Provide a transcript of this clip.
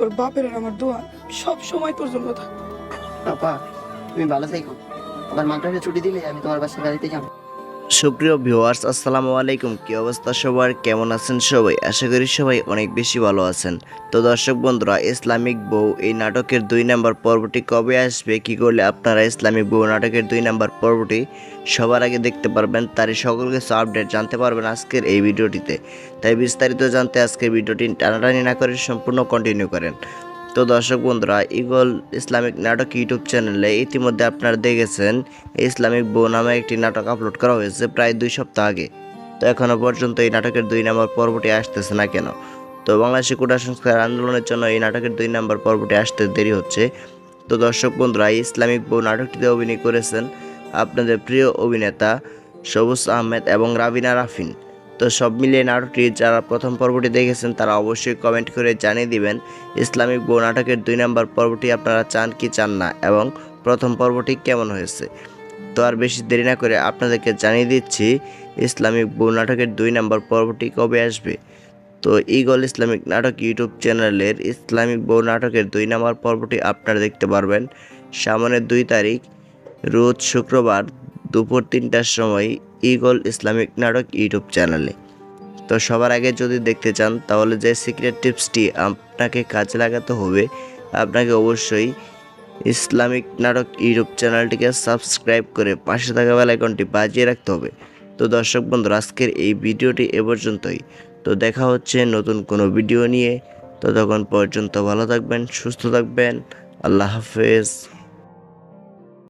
তোর বাপের আর আমার দোয়া সব সময় তোর জন্য থাকবে। পাপা, তুমি ভালো থেকো। আবার মাদ্রাসা ছুটি দিলে আমি তোমার বাসায় গাড়িতে যাবো। সুপ্রিয় ভিউয়ার্স, আসসালামু আলাইকুম। কি অবস্থা সবার, কেমন আছেন সবাই? আশা করি সবাই অনেক বেশি ভালো আছেন। তো দর্শক বন্ধুরা, ইসলামিক বউ এই নাটকের 2 নম্বর পর্বটি কবে আসবে, কি করলে আপনারা ইসলামিক বউ নাটকের 2 নম্বর পর্বটি সবার আগে দেখতে পারবেন, তারই সকল কিছু আপডেট জানতে পারবেন আজকের এই ভিডিওটিতে। তাই বিস্তারিত জানতে আজকের ভিডিওটি টানাটানি না করে সম্পূর্ণ কন্টিনিউ করেন। তো দর্শক বন্ধুরা, ইগল ইসলামিক নাটক ইউটিউব চ্যানেলে ইতিমধ্যে আপনারা দেখেছেন ইসলামিক বউ নামে একটি নাটক আপলোড করা হয়েছে প্রায় 2 সপ্তাহ আগে। তো এখনও পর্যন্ত এই নাটকের 2 নম্বর পর্বটি আসতেছে না কেন? তো বাংলাদেশি কোটা সংস্কার আন্দোলনের জন্য এই নাটকের 2 নম্বর পর্বটি আসতে দেরি হচ্ছে। তো দর্শক বন্ধুরা, এই ইসলামিক বউ নাটকটিতে অভিনয় করেছেন আপনাদের প্রিয় অভিনেতা সবুজ আহমেদ এবং রাবিনা রাফিন। তো সব মিলিয়ে নাটকটি যারা প্রথম পর্বটি দেখেছেন তারা অবশ্যই কমেন্ট করে জানিয়ে দিবেন ইসলামিক বউ নাটকের 2 নম্বর পর্বটি আপনারা চান কি চান না, এবং প্রথম পর্বটি কেমন হয়েছে। তো আর বেশি দেরি না করে আপনাদেরকে জানিয়ে দিচ্ছি ইসলামিক বউ নাটকের 2 নম্বর পর্বটি কবে আসবে। তো ইগল ইসলামিক নাটক ইউটিউব চ্যানেলের ইসলামিক বউ নাটকের 2 নম্বর পর্বটি আপনারা দেখতে পারবেন সামনের 2 তারিখ রোজ শুক্রবার দুপুর 3টার সময় ইগল ইসলামিক নাটক ইউটিউব চ্যানেলে। তো সবার আগে যদি দেখতে চান তাহলে যে সিক্রেট টিপসটি আপনাকে কাজে লাগাতে হবে, আপনাকে অবশ্যই ইসলামিক নাটক ইউটিউব চ্যানেলটিকে সাবস্ক্রাইব করে পাশে থাকা বেল আইকনটি বাজিয়ে রাখতে হবে। তো দর্শক বন্ধুরা, আজকের এই ভিডিওটি এ পর্যন্তই। তো দেখা হচ্ছে নতুন কোনো ভিডিও নিয়ে। ততক্ষণ পর্যন্ত ভালো থাকবেন, সুস্থ থাকবেন। আল্লাহ হাফেজ।